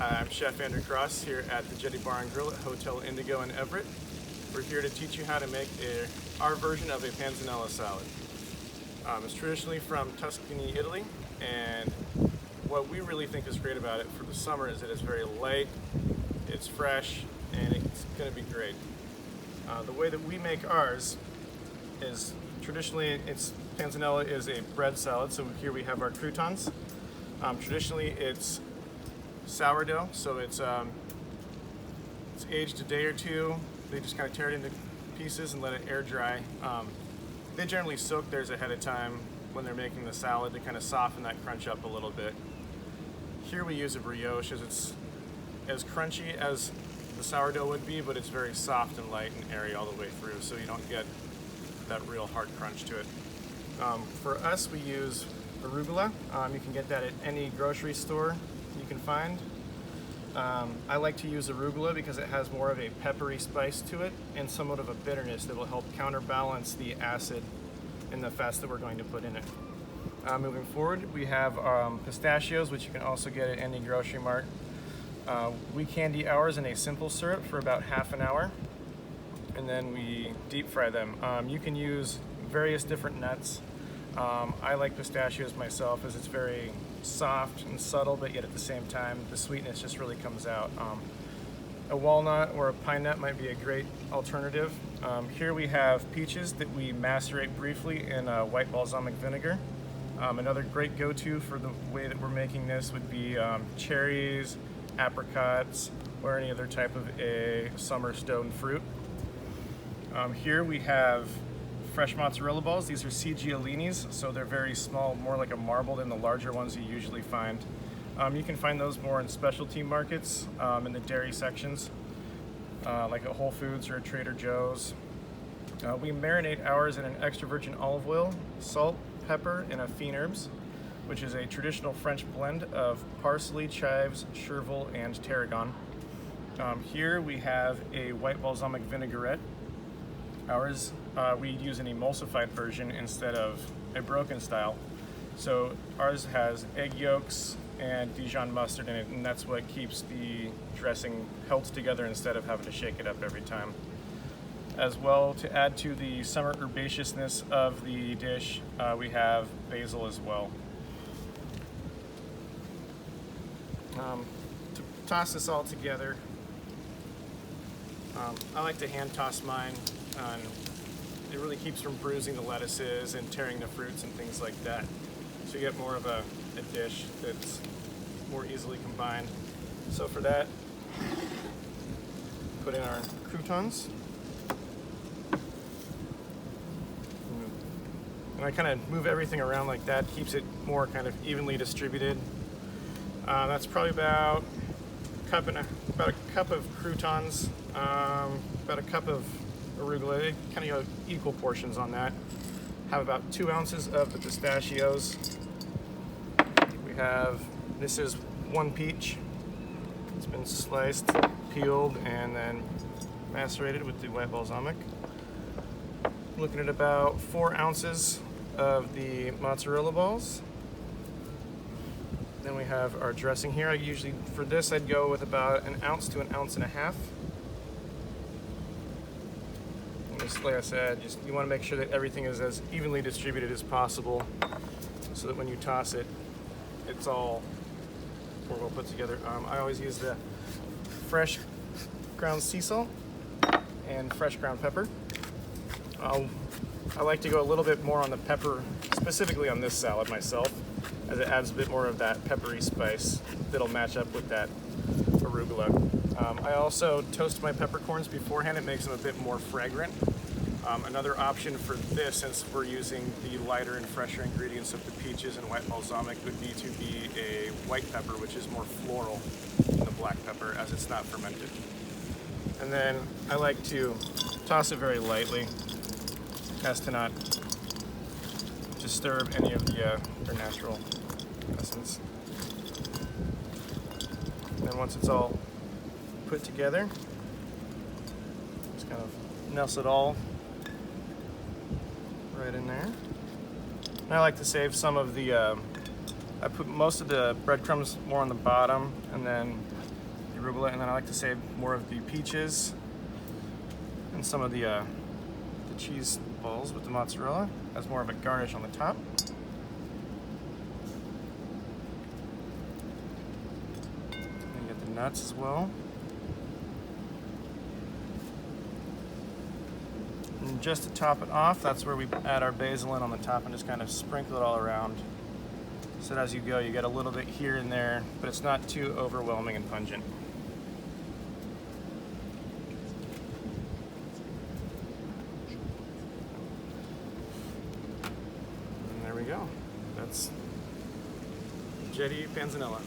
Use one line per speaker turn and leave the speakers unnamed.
I'm Chef Andrew Cross here at the Jetty Bar and Grill at Hotel Indigo in Everett. We're here to teach you how to make our version of a panzanella salad. It's traditionally from Tuscany, Italy, and what we really think is great about it for the summer is that it's very light, it's fresh, and it's going to be great. The way that we make ours is traditionally panzanella is a bread salad, so here we have our croutons. Traditionally it's sourdough, so it's aged a day or two. They just kind of tear it into pieces and let it air dry. They generally soak theirs ahead of time when they're making the salad to kind of soften that crunch up a little bit. Here we use a brioche, as it's as crunchy as the sourdough would be, but it's very soft and light and airy all the way through, so you don't get that real hard crunch to it. For us, we use arugula. You can get that at any grocery store you can find. I like to use arugula because it has more of a peppery spice to it and somewhat of a bitterness that will help counterbalance the acid and the fats that we're going to put in it. Moving forward, we have pistachios, which you can also get at any grocery mart. We candy ours in a simple syrup for about half an hour, and then we deep fry them. You can use various different nuts. I like pistachios myself as it's very soft and subtle, but yet at the same time the sweetness just really comes out. A walnut or a pine nut might be a great alternative. Here we have peaches that we macerate briefly in white balsamic vinegar. Another great go-to for the way that we're making this would be cherries, apricots, or any other type of a summer stone fruit. Here we have fresh mozzarella balls. These are cinghialinis, so they're very small, more like a marble than the larger ones you usually find. You can find those more in specialty markets, in the dairy sections, like at Whole Foods or at Trader Joe's. We marinate ours in an extra virgin olive oil, salt, pepper, and fienne herbs, which is a traditional French blend of parsley, chives, chervil, and tarragon. Here we have a white balsamic vinaigrette. Ours, we use an emulsified version instead of a broken style. So ours has egg yolks and Dijon mustard in it, and that's what keeps the dressing held together instead of having to shake it up every time. As well, to add to the summer herbaceousness of the dish, we have basil as well. To toss this all together, I like to hand toss mine. It really keeps from bruising the lettuces and tearing the fruits and things like that. So you get more of a dish that's more easily combined. So for that, put in our croutons. And I kind of move everything around like that, keeps it more kind of evenly distributed. That's probably about a cup of croutons, about a cup of arugula, kind of equal portions on that. Have about 2 ounces of the pistachios. This is 1 peach. It's been sliced, peeled, and then macerated with the white balsamic. Looking at about 4 ounces of the mozzarella balls. Then we have our dressing here. For this, I'd go with about 1 ounce to 1.5 ounces. Just like I said, you want to make sure that everything is as evenly distributed as possible, so that when you toss it, it's all well put together. I always use the fresh ground sea salt and fresh ground pepper. I like to go a little bit more on the pepper, specifically on this salad myself, as it adds a bit more of that peppery spice that'll match up with that arugula. I also toast my peppercorns beforehand. It makes them a bit more fragrant. Another option for this, since we're using the lighter and fresher ingredients of the peaches and white balsamic, would be to be a white pepper, which is more floral than the black pepper, as it's not fermented. And then I like to toss it very lightly, as to not disturb any of their natural essence. And then once it's all put together, just kind of nestle it all right in there. And I like to save some of the I put most of the breadcrumbs more on the bottom, and then the arugula, and then I like to save more of the peaches and some of the cheese balls with the mozzarella as more of a garnish on the top. And you get the nuts as well. And just to top it off, that's where we add our basil in on the top and just kind of sprinkle it all around. So as you go, you get a little bit here and there, but it's not too overwhelming and pungent. And there we go. That's Jetty Panzanella.